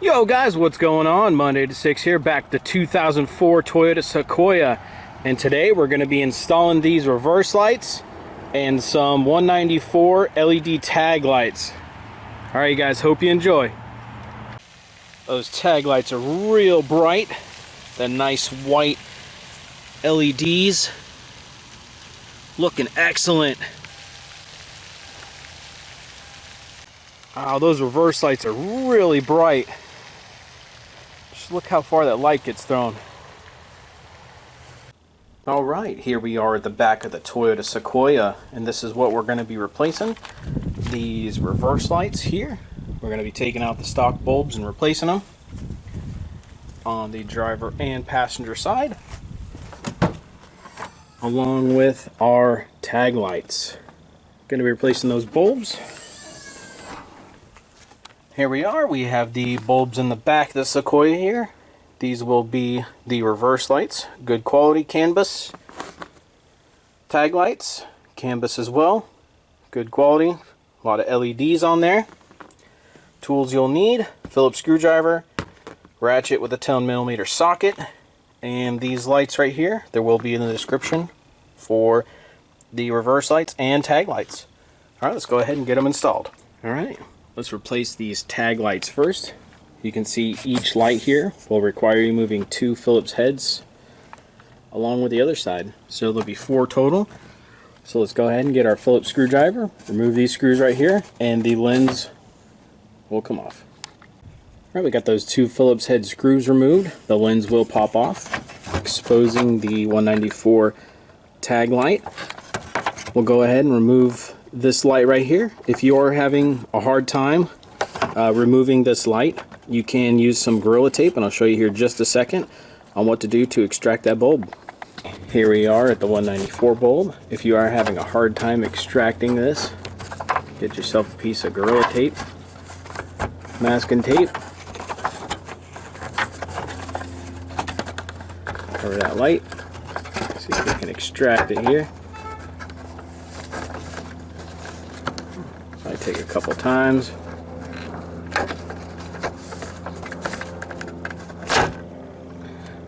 Yo guys, what's going on? Monday to 6 here, back to 2004 Toyota Sequoia. And today we're going to be installing these reverse lights and some 194 LED tag lights. Alright you guys, hope you enjoy. Those tag lights are real bright. The nice white LEDs. Looking excellent. Wow, those reverse lights are really bright. Just look how far that light gets thrown. Alright, here we are at the back of the Toyota Sequoia, and this is what we're going to be replacing. These reverse lights here. We're going to be taking out the stock bulbs and replacing them on the driver and passenger side, along with our tag lights. Going to be replacing those bulbs. Here we are, we have the bulbs in the back of the Sequoia here. These will be the reverse lights, good quality canvas. Tag lights, canvas as well, good quality. A lot of LEDs on there. Tools you'll need, Phillips screwdriver, ratchet with a 10mm socket, and these lights right here, there will be in the description for the reverse lights and tag lights. Alright, let's go ahead and get them installed. Alright. Let's replace these tag lights first. You can see each light here will require you moving 2 Phillips heads along with the other side. So there'll be 4 total. So let's go ahead and get our Phillips screwdriver, remove these screws right here, and the lens will come off. Alright, we got those 2 Phillips head screws removed. The lens will pop off, exposing the 194 tag light. We'll go ahead and remove this light right here. If you are having a hard time removing this light, you can use some Gorilla Tape, and I'll show you here in just a second on what to do to extract that bulb. Here we are at the 194 bulb. If you are having a hard time extracting this, get yourself a piece of Gorilla Tape, masking tape, cover that light, see if we can extract it here. Might take a couple times.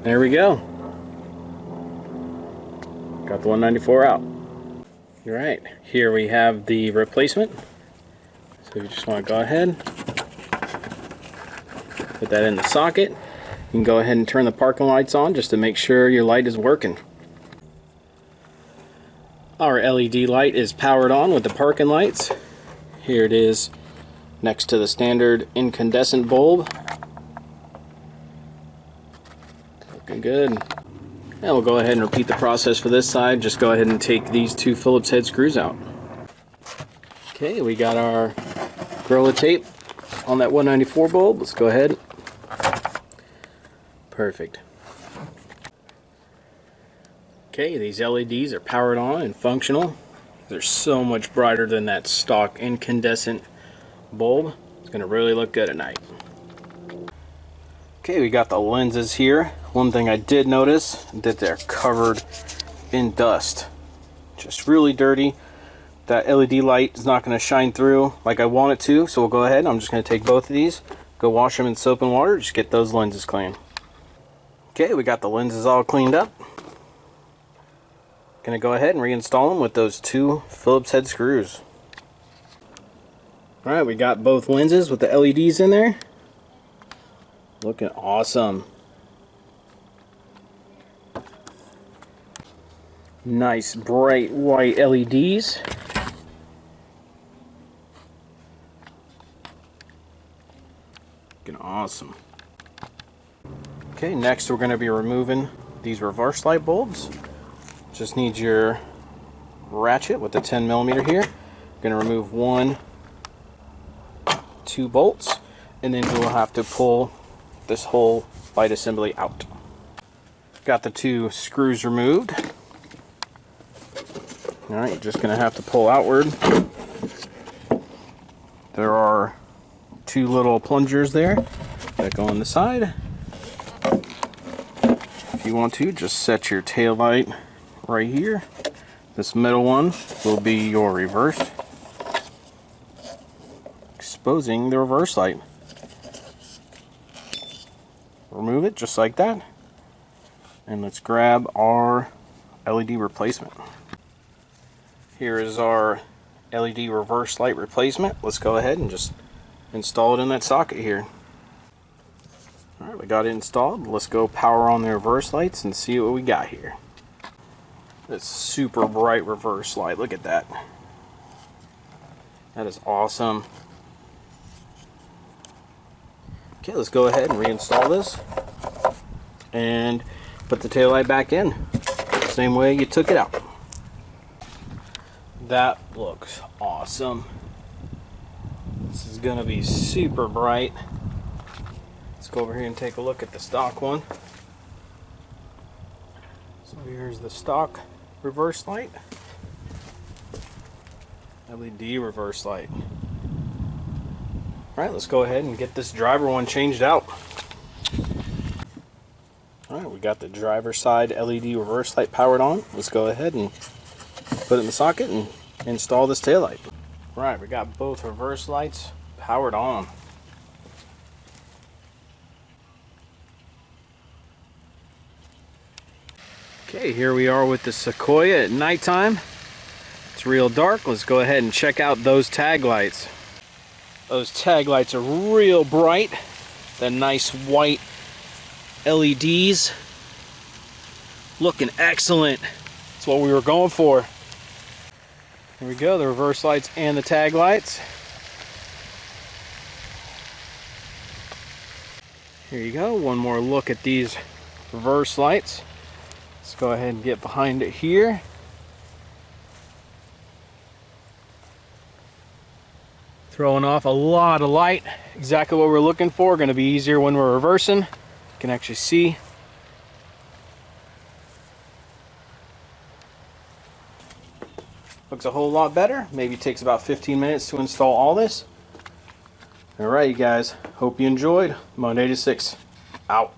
There we go. Got the 194 out. Alright, here we have the replacement. So you just want to go ahead, put that in the socket. You can go ahead and turn the parking lights on just to make sure your light is working. Our LED light is powered on with the parking lights. Here it is next to the standard incandescent bulb. Looking good. And we'll go ahead and repeat the process for this side. Just go ahead and take these 2 Phillips head screws out. Okay, we got our Gorilla Tape on that 194 bulb. Let's go ahead. Perfect. Okay, these LEDs are powered on and functional. They're so much brighter than that stock incandescent bulb. It's going to really look good at night. Okay, we got the lenses here. One thing I did notice that they're covered in dust. Just really dirty. That LED light is not going to shine through like I want it to, so we'll go ahead. I'm just going to take both of these, go wash them in soap and water, just get those lenses clean. Okay, we got the lenses all cleaned up. Gonna go ahead and reinstall them with those 2 Phillips head screws. Alright, we got both lenses with the LEDs in there. Looking awesome. Nice bright white LEDs. Looking awesome. Okay, next we're going to be removing these reverse light bulbs. Just need your ratchet with the 10mm here. Going to remove 2 bolts, and then we'll have to pull this whole light assembly out. Got the 2 screws removed. Alright, you're just going to have to pull outward. There are 2 little plungers there that go on the side. If you want to, just set your tail light right here. This middle one will be your reverse, exposing the reverse light. remove it just like that. And let's grab our LED replacement. Here is our LED reverse light replacement. Let's go ahead and just install it in that socket here. Alright, we got it installed. Let's go power on the reverse lights and see what we got here. This super bright reverse light. Look at that. That is awesome. Okay, let's go ahead and reinstall this and put the taillight back in. Same way you took it out. That looks awesome. This is gonna be super bright. Let's go over here and take a look at the stock one. So here's the stock reverse light. LED reverse light. Alright, let's go ahead and get this driver one changed out. Alright, we got the driver side LED reverse light powered on. Let's go ahead and put it in the socket and install this taillight. Right, we got both reverse lights powered on. Okay, here we are with the Sequoia at nighttime. It's real dark. Let's go ahead and check out those tag lights. Those tag lights are real bright. The nice white LEDs. Looking excellent. That's what we were going for. Here we go, the reverse lights and the tag lights. Here you go, one more look at these reverse lights. Let's go ahead and get behind it here. Throwing off a lot of light. Exactly what we're looking for. Going to be easier when we're reversing. You can actually see. Looks a whole lot better. Maybe takes about 15 minutes to install all this. Alright, you guys. Hope you enjoyed. Monday to 6. Out.